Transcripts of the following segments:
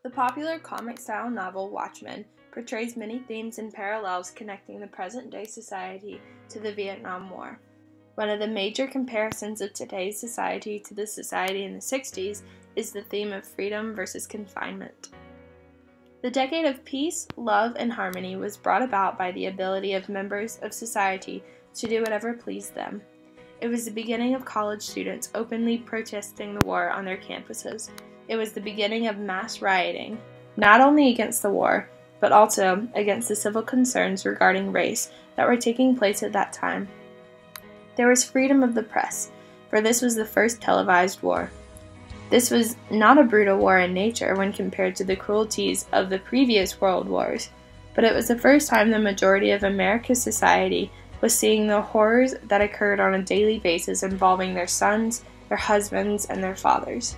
The popular comic-style novel Watchmen portrays many themes and parallels connecting the present-day society to the Vietnam War. One of the major comparisons of today's society to the society in the 60s is the theme of freedom versus confinement. The decade of peace, love, and harmony was brought about by the ability of members of society to do whatever pleased them. It was the beginning of college students openly protesting the war on their campuses. It was the beginning of mass rioting, not only against the war, but also against the civil concerns regarding race that were taking place at that time. There was freedom of the press, for this was the first televised war. This was not a brutal war in nature when compared to the cruelties of the previous world wars, but it was the first time the majority of America's society was seeing the horrors that occurred on a daily basis involving their sons, their husbands, and their fathers.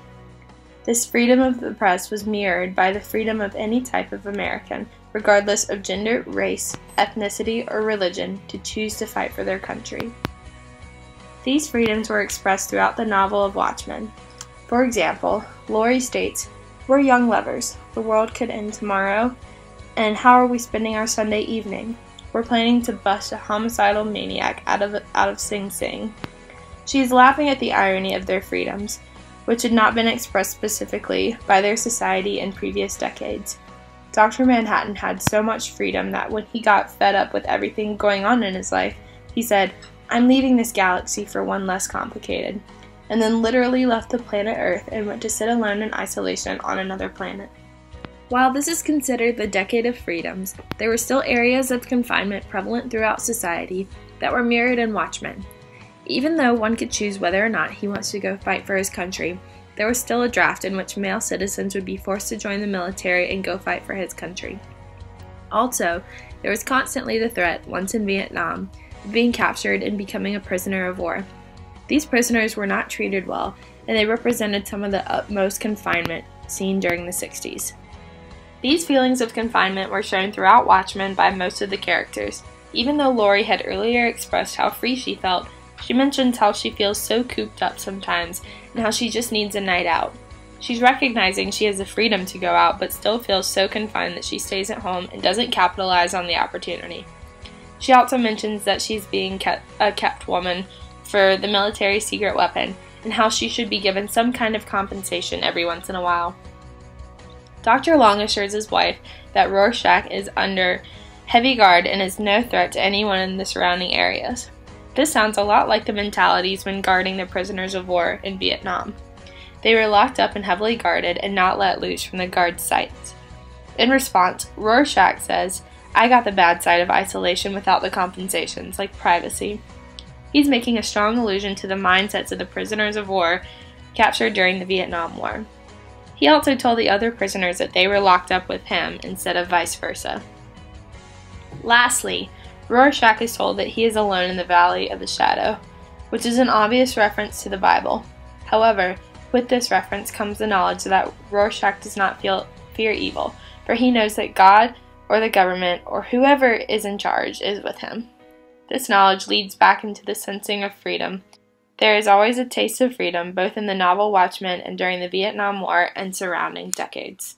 This freedom of the press was mirrored by the freedom of any type of American, regardless of gender, race, ethnicity, or religion, to choose to fight for their country. These freedoms were expressed throughout the novel of Watchmen. For example, Laurie states, "We're young lovers. The world could end tomorrow. And how are we spending our Sunday evening? We're planning to bust a homicidal maniac out of Sing Sing." She is laughing at the irony of their freedoms, which had not been expressed specifically by their society in previous decades. Dr. Manhattan had so much freedom that when he got fed up with everything going on in his life, he said, "I'm leaving this galaxy for one less complicated," and then literally left the planet Earth and went to sit alone in isolation on another planet. While this is considered the decade of freedoms, there were still areas of confinement prevalent throughout society that were mirrored in Watchmen. Even though one could choose whether or not he wants to go fight for his country, there was still a draft in which male citizens would be forced to join the military and go fight for his country. Also, there was constantly the threat, once in Vietnam, of being captured and becoming a prisoner of war. These prisoners were not treated well, and they represented some of the utmost confinement seen during the 60s. These feelings of confinement were shown throughout Watchmen by most of the characters. Even though Laurie had earlier expressed how free she felt, she mentions how she feels so cooped up sometimes and how she just needs a night out. She's recognizing she has the freedom to go out but still feels so confined that she stays at home and doesn't capitalize on the opportunity. She also mentions that she's being a kept woman for the military's secret weapon and how she should be given some kind of compensation every once in a while. Dr. Long assures his wife that Rorschach is under heavy guard and is no threat to anyone in the surrounding areas. This sounds a lot like the mentalities when guarding the prisoners of war in Vietnam. They were locked up and heavily guarded and not let loose from the guards' sights. In response, Rorschach says, "I got the bad side of isolation without the compensations, like privacy." He's making a strong allusion to the mindsets of the prisoners of war captured during the Vietnam War. He also told the other prisoners that they were locked up with him instead of vice versa. Lastly, Rorschach is told that he is alone in the Valley of the Shadow, which is an obvious reference to the Bible. However, with this reference comes the knowledge that Rorschach does not fear evil, for he knows that God or the government or whoever is in charge is with him. This knowledge leads back into the sensing of freedom. There is always a taste of freedom both in the novel Watchmen and during the Vietnam War and surrounding decades.